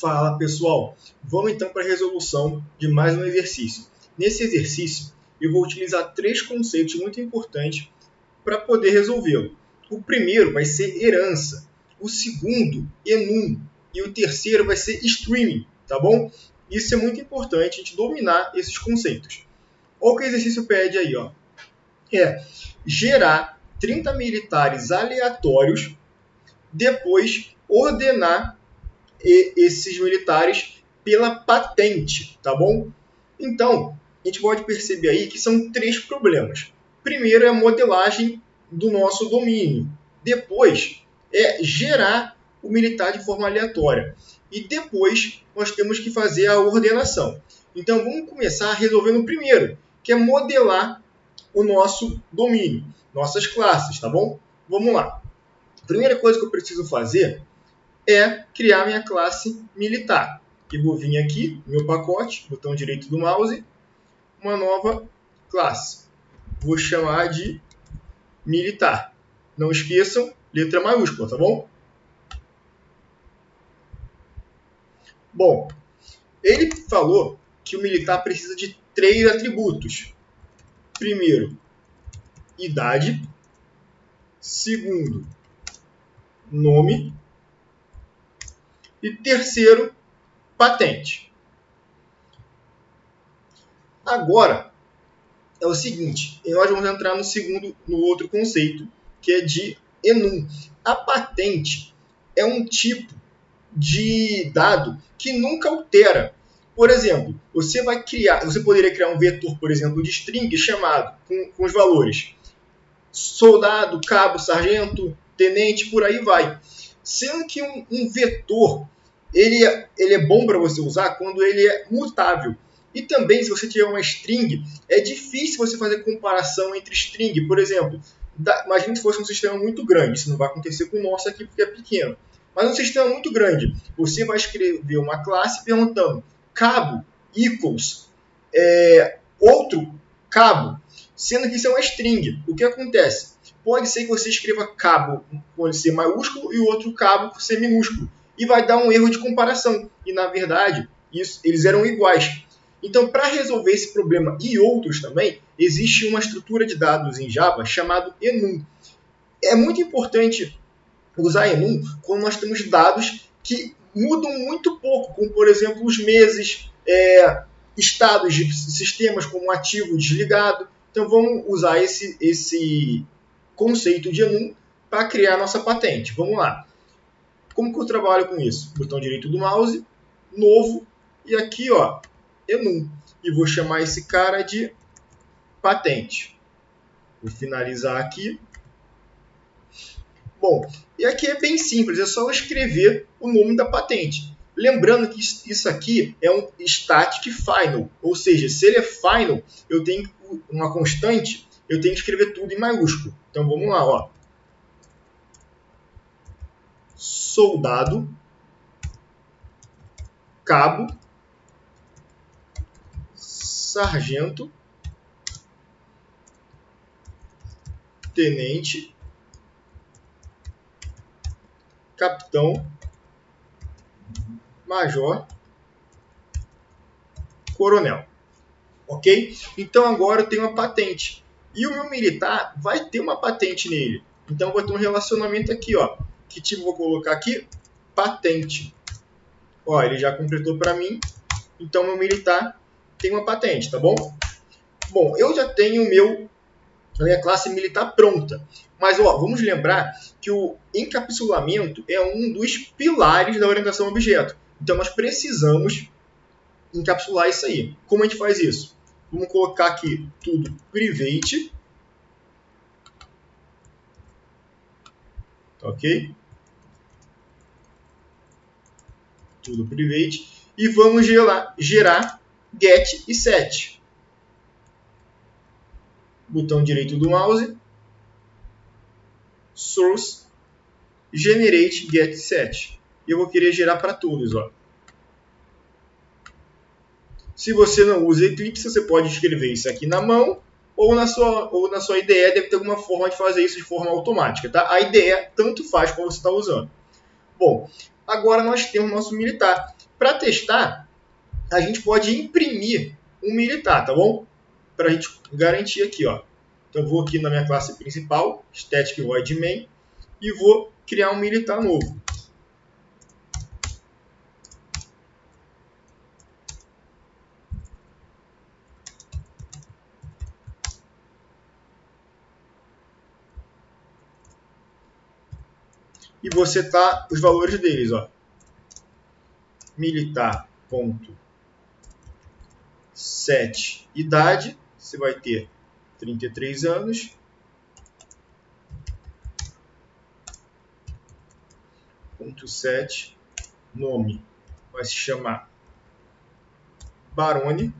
Fala pessoal, vamos então para a resolução de mais um exercício. Nesse exercício eu vou utilizar três conceitos muito importantes para poder resolvê-lo. O primeiro vai ser herança, o segundo enum e o terceiro vai ser streaming, tá bom? Isso é muito importante a gente dominar esses conceitos. Olha o que o exercício pede aí, ó. É gerar 30 militares aleatórios, depois ordenar esses militares pela patente, tá bom? Então, a gente pode perceber aí que são três problemas. Primeiro é a modelagem do nosso domínio. Depois é gerar o militar de forma aleatória. E depois nós temos que fazer a ordenação. Então, vamos começar resolvendo o primeiro, que é modelar o nosso domínio, nossas classes, tá bom? Vamos lá. A primeira coisa que eu preciso fazer é criar minha classe militar. Eu vou vir aqui no meu pacote, botão direito do mouse, uma nova classe. Vou chamar de militar. Não esqueçam, letra maiúscula, tá bom? Bom, ele falou que o militar precisa de três atributos. Primeiro, idade. Segundo, nome. E terceiro, patente. Agora, é o seguinte, nós vamos entrar no outro conceito, que é de enum. A patente é um tipo de dado que nunca altera. Por exemplo, você poderia criar um vetor, por exemplo, de string chamado com os valores soldado, cabo, sargento, tenente, por aí vai. Sendo que um vetor ele é bom para você usar quando ele é mutável. E também, se você tiver uma string, é difícil você fazer comparação entre string. Por exemplo, imagine se fosse um sistema muito grande. Isso não vai acontecer com o nosso aqui porque é pequeno. Mas um sistema muito grande, você vai escrever uma classe perguntando cabo equals outro cabo, sendo que isso é uma string. O que acontece? Pode ser que você escreva cabo com C maiúsculo e o outro cabo com C minúsculo. E vai dar um erro de comparação. E, na verdade, eles eram iguais. Então, para resolver esse problema e outros também, existe uma estrutura de dados em Java chamada enum. É muito importante usar enum quando nós temos dados que mudam muito pouco, como, por exemplo, os meses, estados de sistemas como ativo, desligado. Então, vamos usar esse conceito de enum para criar nossa patente. Vamos lá. Como que eu trabalho com isso? Botão direito do mouse, novo, e aqui, ó, enum. E vou chamar esse cara de patente. Vou finalizar aqui. Bom, e aqui é bem simples, é só eu escrever o nome da patente. Lembrando que isso aqui é um static final, ou seja, se ele é final, eu tenho uma constante, eu tenho que escrever tudo em maiúsculo. Então vamos lá, ó. Soldado, cabo, sargento, tenente, capitão, major, coronel. Ok? Então agora eu tenho uma patente. E o meu militar vai ter uma patente nele. Então eu vou ter um relacionamento aqui, ó. Que tipo vou colocar aqui? Patente. Ó, ele já completou para mim. Então meu militar tem uma patente, tá bom? Bom, eu já tenho a minha classe militar pronta. Mas ó, vamos lembrar que o encapsulamento é um dos pilares da orientação a objeto. Então nós precisamos encapsular isso aí. Como a gente faz isso? Vamos colocar aqui tudo private. Ok? Tudo private. E vamos gerar get e set. Botão direito do mouse. Source. Generate get set. E eu vou querer gerar para todos, ó. Se você não usa Eclipse, você pode escrever isso aqui na mão ou na sua IDE deve ter alguma forma de fazer isso de forma automática. Tá? A IDE tanto faz como você está usando. Bom, agora nós temos nosso militar. Para testar, a gente pode imprimir um militar, tá bom? Para a gente garantir aqui, ó. Então, eu vou aqui na minha classe principal, static void main, e vou criar um militar novo. E vou setar os valores deles, ó. Militar.set idade, você vai ter 33 anos. .set nome vai se chamar Barone.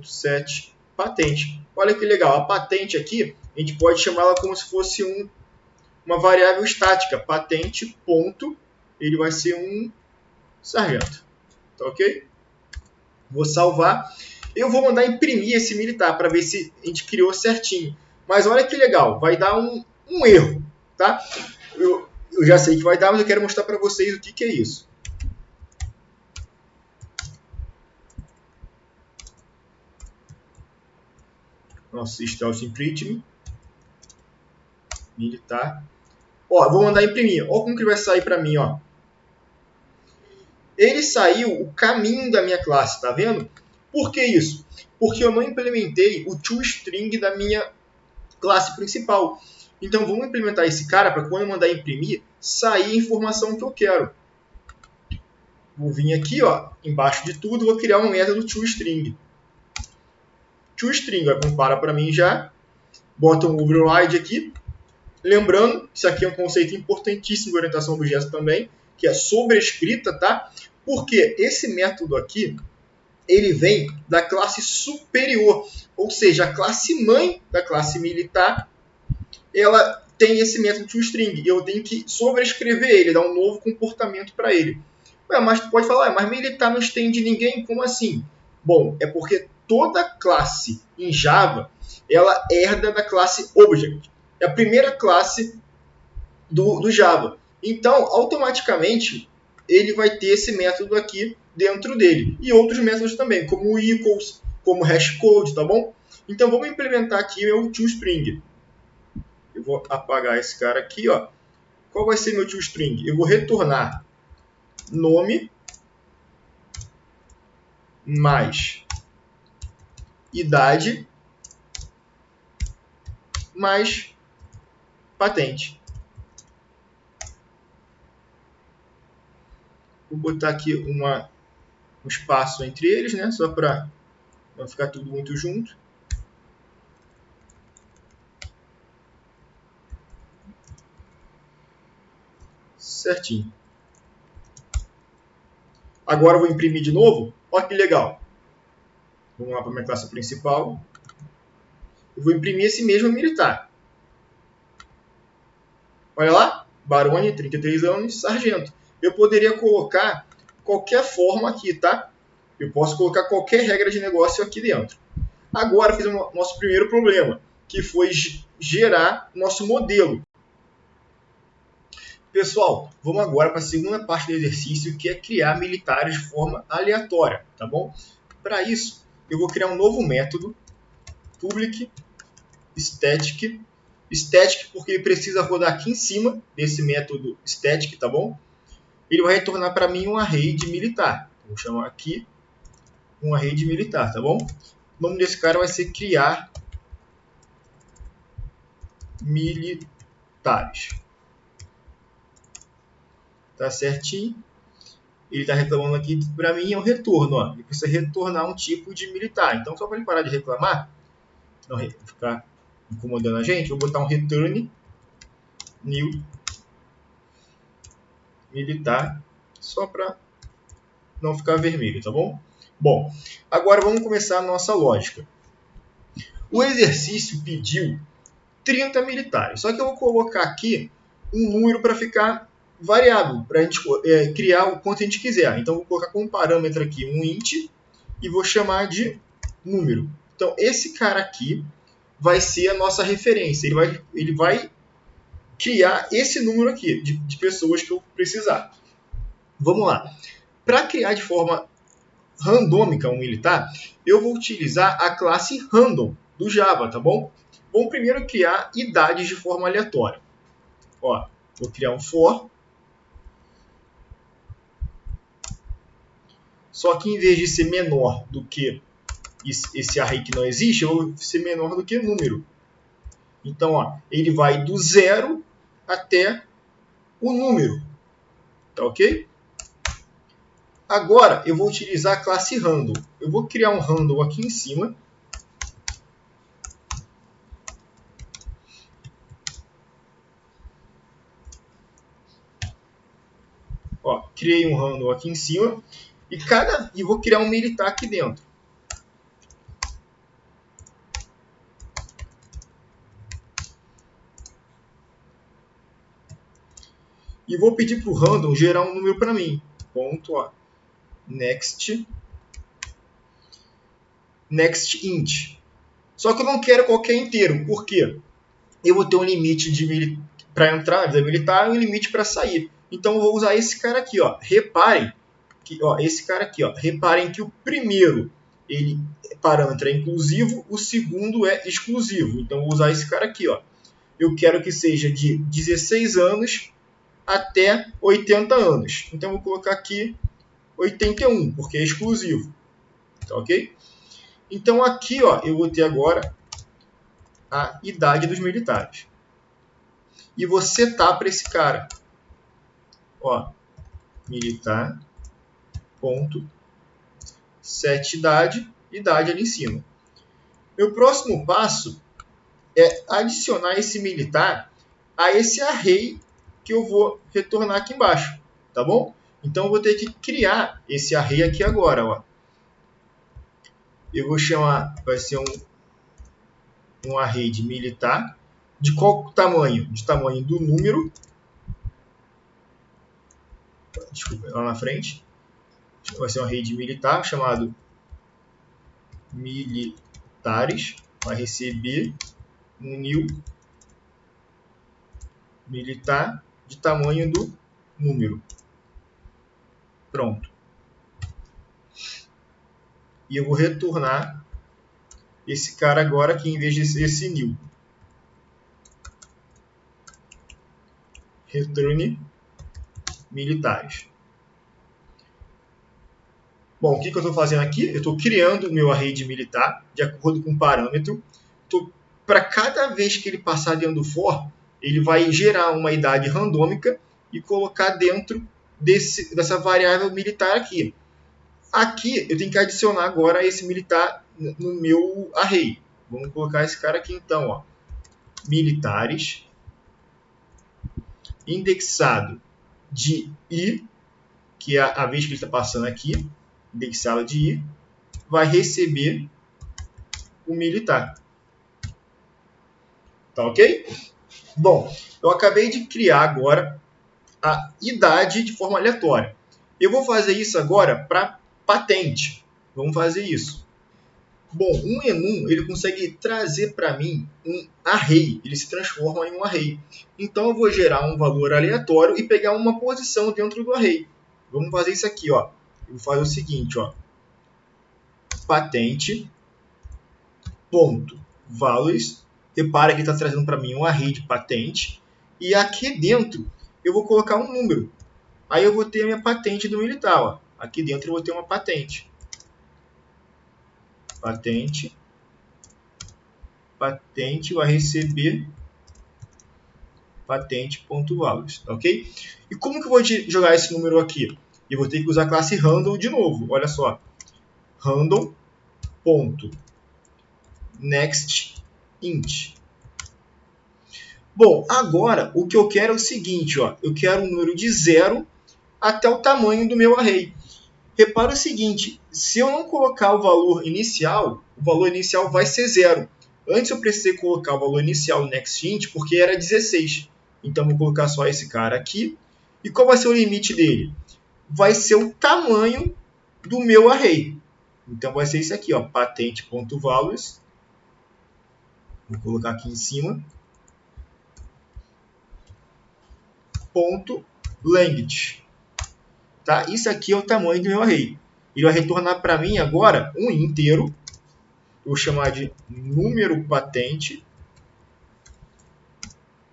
.set patente. Olha que legal, a patente aqui a gente pode chamá-la como se fosse uma variável estática. Patente ponto, ele vai ser um sargento. Tá ok? Vou salvar. Eu vou mandar imprimir esse militar para ver se a gente criou certinho. Mas olha que legal, vai dar um erro, tá? Eu já sei que vai dar, mas eu quero mostrar para vocês o que é isso. Nosso stealth imprint militar. Ó, vou mandar imprimir. Olha como que vai sair para mim, ó. Ele saiu o caminho da minha classe, tá vendo? Por que isso? Porque eu não implementei o toString da minha classe principal. Então vamos implementar esse cara para quando eu mandar imprimir, sair a informação que eu quero. Vou vir aqui, ó, embaixo de tudo, vou criar um método toString. ToString vai compara para mim já. Bota um override aqui. Lembrando, isso aqui é um conceito importantíssimo de orientação a objetos também, que é sobrescrita, tá? Porque esse método aqui, ele vem da classe superior, ou seja, a classe mãe da classe militar, ela tem esse método toString, e eu tenho que sobrescrever ele, dar um novo comportamento para ele. Ué, mas tu pode falar, mas militar não estende ninguém? Como assim? Bom, é porque toda classe em Java, ela herda da classe Object. É a primeira classe do Java. Então, automaticamente, ele vai ter esse método aqui dentro dele. E outros métodos também, como o equals, como hashcode, tá bom? Então, vamos implementar aqui meu toString. Eu vou apagar esse cara aqui, ó. Qual vai ser meu toString? Eu vou retornar nome mais idade mais patente. Vou botar aqui um espaço entre eles, né? Só para não ficar tudo muito junto. Certinho. Agora eu vou imprimir de novo. Olha que legal. Vamos lá para a minha classe principal. Eu vou imprimir esse mesmo militar. Olha lá. Barone, 33 anos, sargento. Eu poderia colocar qualquer forma aqui, tá? Eu posso colocar qualquer regra de negócio aqui dentro. Agora fiz o nosso primeiro problema, que foi gerar nosso modelo. Pessoal, vamos agora para a segunda parte do exercício, que é criar militares de forma aleatória, tá bom? Para isso, eu vou criar um novo método, public static. Static porque ele precisa rodar aqui em cima desse método static, tá bom? Ele vai retornar para mim um array de militar. Vou chamar aqui um array de militar, tá bom? O nome desse cara vai ser criar militares. Tá certinho? Ele está reclamando aqui para mim é um retorno. Ó. Ele precisa retornar um tipo de militar. Então, só para ele parar de reclamar, não ficar incomodando a gente, vou botar um return new militar, só para não ficar vermelho, tá bom? Bom, agora vamos começar a nossa lógica. O exercício pediu 30 militares, só que eu vou colocar aqui um número para ficar variável, para a gente criar o quanto a gente quiser. Então, vou colocar como parâmetro aqui um int e vou chamar de número. Então, esse cara aqui vai ser a nossa referência. Ele vai criar esse número aqui de pessoas que eu precisar. Vamos lá. Para criar de forma randômica um militar, eu vou utilizar a classe random do Java, tá bom? Vamos primeiro criar idades de forma aleatória. Ó, vou criar um for. Só que em vez de ser menor do que esse array que não existe, eu vou ser menor do que número. Então, ó, ele vai do 0 até o número. Tá ok? Agora, eu vou utilizar a classe random. Eu vou criar um random aqui em cima. Ó, criei um random aqui em cima. E vou criar um militar aqui dentro. E vou pedir para o random gerar um número para mim. Ponto, ó, next int. Só que eu não quero qualquer inteiro. Por quê? Eu vou ter um limite para entrar da militar e um limite para sair. Então eu vou usar esse cara aqui, ó. Reparem que, ó, esse cara aqui, ó. Reparem que o primeiro parâmetro é inclusivo, o segundo é exclusivo. Então eu vou usar esse cara aqui, ó. Eu quero que seja de 16 anos até 80 anos. Então eu vou colocar aqui 81, porque é exclusivo. Tá ok? Então aqui, ó, eu vou ter agora a idade dos militares. E vou setar para esse cara. Ó, militar, ponto, set idade ali em cima. Meu próximo passo é adicionar esse militar a esse array que eu vou retornar aqui embaixo, tá bom? Então eu vou ter que criar esse array aqui agora, ó. Eu vou chamar, vai ser um array de militar, de qual tamanho? De tamanho do número, desculpa, lá na frente, vai ser um array de militar chamado militares, vai receber um new militar de tamanho do número. Pronto. E eu vou retornar esse cara agora aqui em vez de esse new. Returne militares. Bom, o que eu estou fazendo aqui? Eu estou criando o meu array de militar de acordo com o parâmetro. Para cada vez que ele passar dentro do for, ele vai gerar uma idade randômica e colocar dentro dessa variável militar aqui. Aqui eu tenho que adicionar agora esse militar no meu array. Vamos colocar esse cara aqui então, ó. Militares, indexado de i, que é a vez que ele está passando aqui, indexado de i, vai receber o militar. Tá ok? Bom, eu acabei de criar agora a idade de forma aleatória. Eu vou fazer isso agora para patente. Vamos fazer isso. Bom, um enum ele consegue trazer para mim um array. Ele se transforma em um array. Então eu vou gerar um valor aleatório e pegar uma posição dentro do array. Vamos fazer isso aqui, ó. Eu vou fazer o seguinte, ó. Patente ponto values. Repara que ele está trazendo para mim um array de patente. E aqui dentro eu vou colocar um número. Aí eu vou ter a minha patente do militar. Ó. Aqui dentro eu vou ter uma patente. Patente vai receber patente.values, tá ok? E como que eu vou jogar esse número aqui? Eu vou ter que usar a classe random de novo. Olha só. Random.nextInt. Bom, agora o que eu quero é o seguinte, ó. Eu quero um número de 0 até o tamanho do meu array. Repara o seguinte, se eu não colocar o valor inicial vai ser 0. Antes eu precisei colocar o valor inicial no nextInt porque era 16. Então vou colocar só esse cara aqui. E qual vai ser o limite dele? Vai ser o tamanho do meu array. Então vai ser isso aqui, ó, patente.values. Vou colocar aqui em cima. .length. Tá? Isso aqui é o tamanho do meu array. Ele vai retornar para mim agora um inteiro. Eu vou chamar de número patente.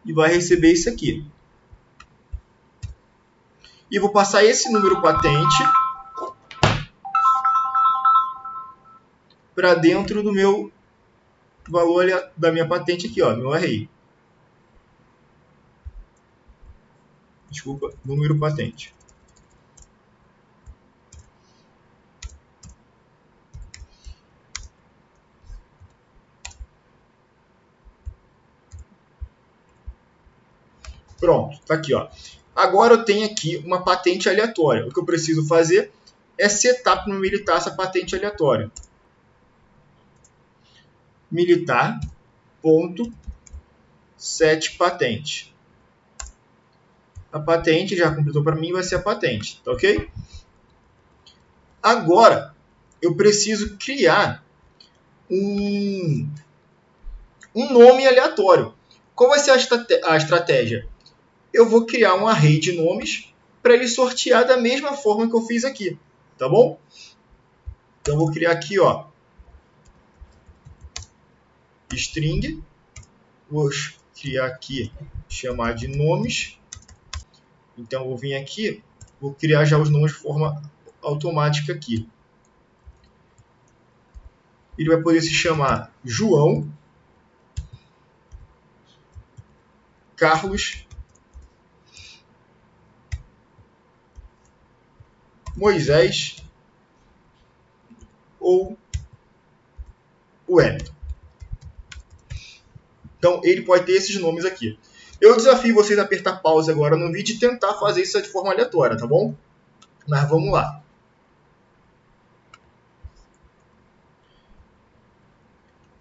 E vai receber isso aqui. E vou passar esse número patente para dentro do meu valor da minha patente aqui, ó, meu array. Desculpa, número patente. Pronto, tá aqui, ó. Agora eu tenho aqui uma patente aleatória. O que eu preciso fazer é setar para o meu militar essa patente aleatória. Militar.setPatente. A patente já completou para mim, vai ser a patente, tá ok? Agora eu preciso criar um nome aleatório. Qual vai ser a estratégia? Eu vou criar um array de nomes para ele sortear da mesma forma que eu fiz aqui, tá bom? Então eu vou criar aqui, ó, string, vou criar aqui, chamar de nomes. Então eu vou vir aqui, vou criar já os nomes de forma automática aqui. Ele vai poder se chamar João, Carlos, Moisés ou Wellington. Então ele pode ter esses nomes aqui. Eu desafio vocês a apertar pause agora no vídeo e tentar fazer isso de forma aleatória, tá bom? Mas vamos lá.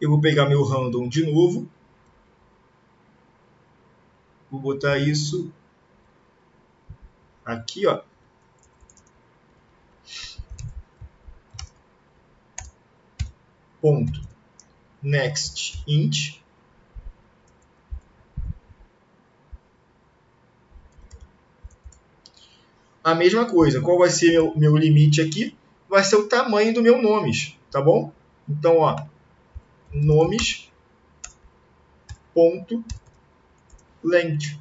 Eu vou pegar meu random de novo. Vou botar isso aqui, ó. Ponto next int. A mesma coisa. Qual vai ser meu limite aqui? Vai ser o tamanho do meu nomes, tá bom? Então, ó, nomes ponto length.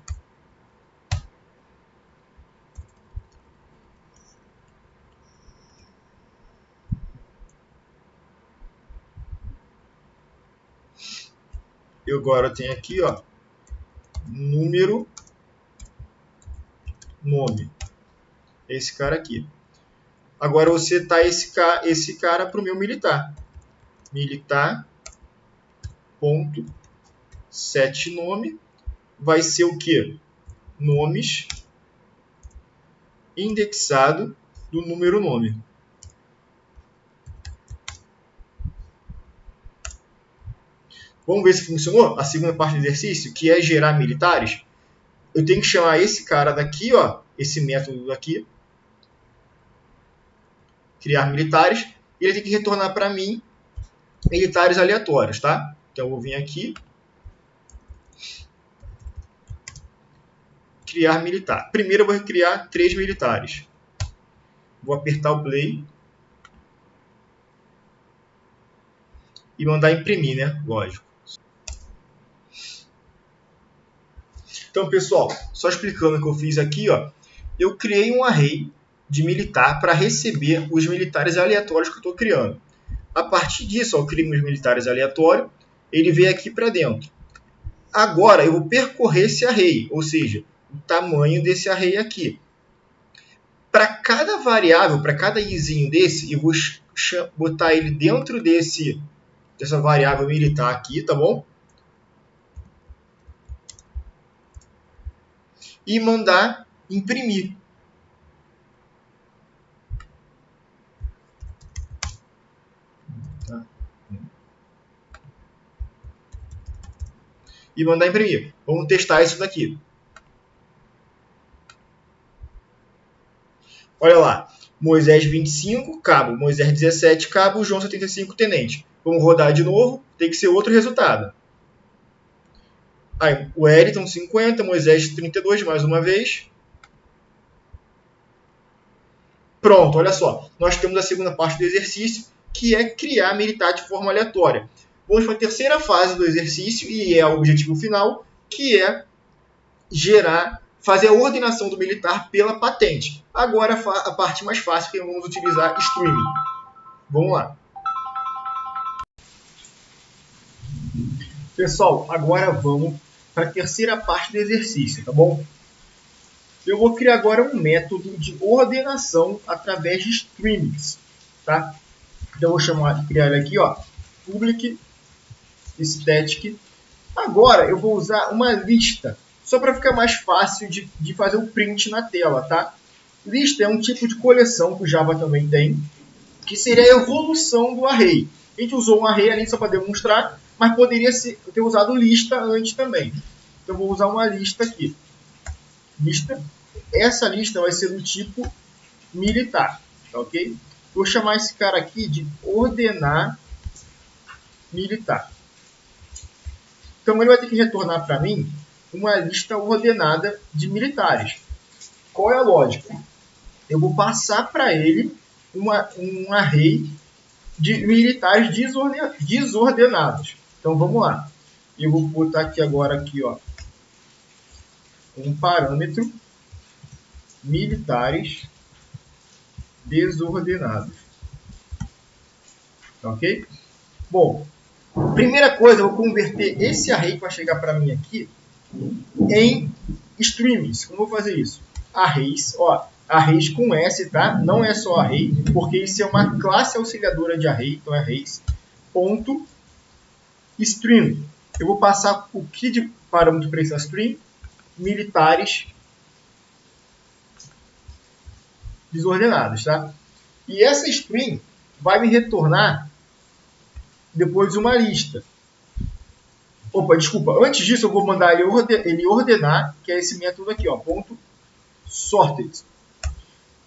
Eu agora tenho aqui, ó, número nome. Esse cara aqui. Agora eu vou setar esse cara para o meu militar. Militar ponto set nome vai ser o que? Nomes indexado do número nome. Vamos ver se funcionou a segunda parte do exercício, que é gerar militares. Eu tenho que chamar esse cara daqui, ó, esse método daqui, criar militares, e ele tem que retornar para mim militares aleatórios, tá? Então eu vou vir aqui, criar militar. Primeiro eu vou criar 3 militares. Vou apertar o play e mandar imprimir, né? Lógico. Então, pessoal, só explicando o que eu fiz aqui, ó, eu criei um array de militar para receber os militares aleatórios que eu estou criando. A partir disso, ó, eu criei meus militares aleatórios, ele veio aqui para dentro. Agora, eu vou percorrer esse array, ou seja, o tamanho desse array aqui. Para cada variável, para cada izinho desse, eu vou botar ele dentro dessa variável militar aqui, tá bom? E mandar imprimir. Tá? E mandar imprimir. Vamos testar isso daqui. Olha lá. Moisés 25, cabo. Moisés 17, cabo. João 75, tenente. Vamos rodar de novo. Tem que ser outro resultado. Aí, o Wellington 50, Moisés 32, mais uma vez. Pronto, olha só. Nós temos a segunda parte do exercício, que é criar militar de forma aleatória. Vamos para a terceira fase do exercício, e é o objetivo final, que é fazer a ordenação do militar pela patente. Agora a parte mais fácil, que vamos utilizar streaming. Vamos lá. Pessoal, agora vamos para a terceira parte do exercício, tá bom? Eu vou criar agora um método de ordenação através de streamings, tá? Então eu vou criar ele aqui, ó, public static. Agora eu vou usar uma lista, só para ficar mais fácil de fazer o print na tela, tá? Lista é um tipo de coleção que o Java também tem, que seria a evolução do array. A gente usou um array ali só para demonstrar, mas poderia ter usado lista antes também. Então eu vou usar uma lista aqui. Lista. Essa lista vai ser do tipo militar, tá ok? Vou chamar esse cara aqui de ordenar militar. Então ele vai ter que retornar para mim uma lista ordenada de militares. Qual é a lógica? Eu vou passar para ele um array de militares desordenados. Então vamos lá. Eu vou botar aqui agora ó, um parâmetro militares desordenados. Ok? Bom, primeira coisa, eu vou converter esse array que vai chegar para mim aqui em streams. Como eu vou fazer isso? Arrays, ó, arrays com S, tá? Não é só array, porque isso é uma classe auxiliadora de array, então é arrays, ponto, stream. Eu vou passar o que de parâmetro para esse stream? Militares desordenados, tá? E essa string vai me retornar depois uma lista. Opa, desculpa. Antes disso, eu vou mandar ele ordenar, que é esse método aqui, ó, ponto sorted.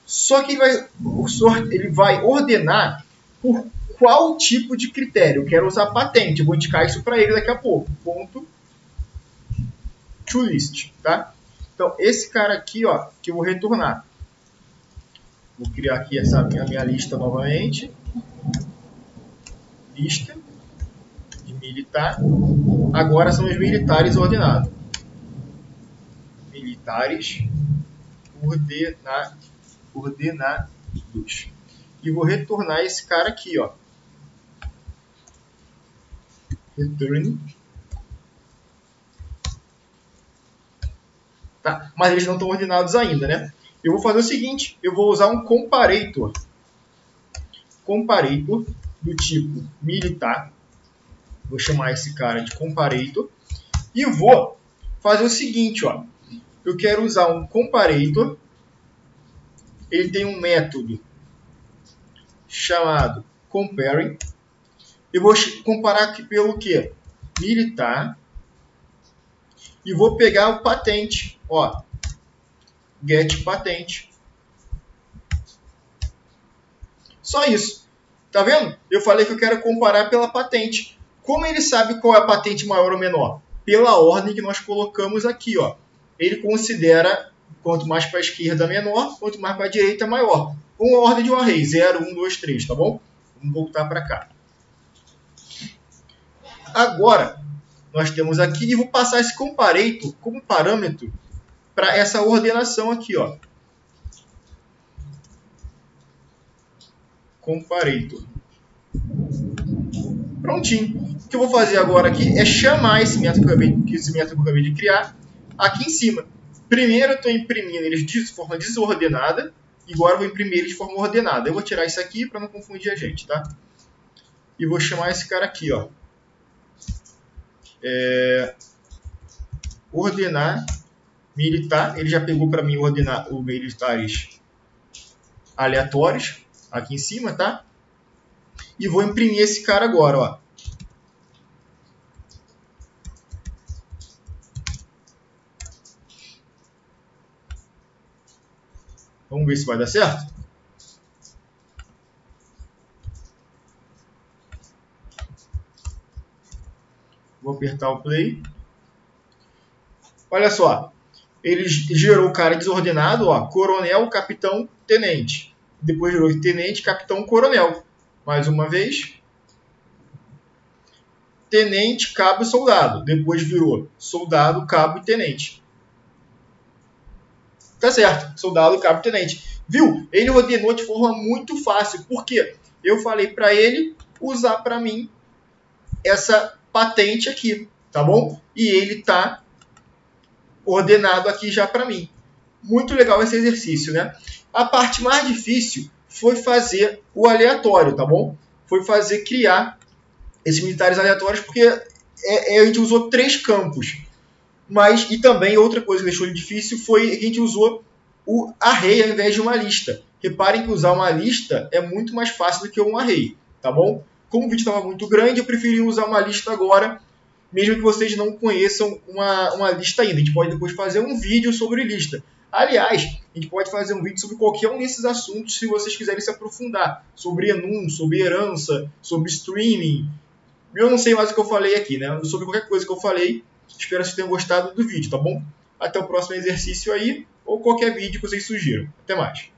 Só que ele vai ordenar por qual tipo de critério. Eu quero usar patente. Eu vou indicar isso para ele daqui a pouco. Ponto toList, tá? Então, esse cara aqui, ó, que eu vou retornar. Vou criar aqui a minha lista novamente. Lista de militar. Agora são os militares ordenados. Militares ordenados. E vou retornar esse cara aqui, ó. Return. Tá? Mas eles não estão ordenados ainda, né? Eu vou fazer o seguinte, eu vou usar um comparator. Comparator do tipo militar. Vou chamar esse cara de comparator. E vou fazer o seguinte, ó. Eu quero usar um comparator. Ele tem um método chamado comparing. Eu vou comparar aqui pelo quê? Militar. E vou pegar o patente, ó. Get patente. Só isso. Tá vendo? Eu falei que eu quero comparar pela patente. Como ele sabe qual é a patente maior ou menor? Pela ordem que nós colocamos aqui, ó. Ele considera quanto mais para a esquerda menor, quanto mais para a direita maior. Com a ordem de um array, 0, 1, 2, 3, tá bom? Vamos voltar para cá. Agora, nós temos aqui, e vou passar esse comparator como parâmetro para essa ordenação aqui, ó. Comparator. Prontinho. O que eu vou fazer agora aqui é chamar esse método que eu acabei de criar aqui em cima. Primeiro eu estou imprimindo eles de forma desordenada, e agora eu vou imprimir eles de forma ordenada. Eu vou tirar isso aqui para não confundir a gente, tá? E vou chamar esse cara aqui, ó. Ordenar militar. Ele já pegou para mim ordenar os militares aleatórios aqui em cima, tá? E vou imprimir esse cara agora, ó. Vamos ver se vai dar certo? Vou apertar o play. Olha só. Ele gerou o cara desordenado, ó. Coronel, capitão, tenente. depois virou tenente, capitão, coronel. Mais uma vez, tenente, cabo e soldado. Depois virou soldado, cabo e tenente. Tá certo, soldado, cabo e tenente. Viu? Ele ordenou de forma muito fácil. Por quê? Eu falei para ele usar para mim essa patente aqui, tá bom? E ele tá ordenado aqui já para mim. Muito legal esse exercício, né? A parte mais difícil foi fazer o aleatório, tá bom? Foi criar esses militares aleatórios, porque a gente usou 3 campos. E também outra coisa que deixou ele difícil foi que a gente usou o array ao invés de uma lista. Reparem que usar uma lista é muito mais fácil do que um array, tá bom? Como o vídeo estava muito grande, eu preferi usar uma lista agora, mesmo que vocês não conheçam uma lista ainda. A gente pode depois fazer um vídeo sobre lista. Aliás, a gente pode fazer um vídeo sobre qualquer um desses assuntos se vocês quiserem se aprofundar. Sobre enum, sobre herança, sobre streaming. Eu não sei mais o que eu falei aqui, né? Sobre qualquer coisa que eu falei. Espero que vocês tenham gostado do vídeo, tá bom? Até o próximo exercício aí, ou qualquer vídeo que vocês sugiram. Até mais.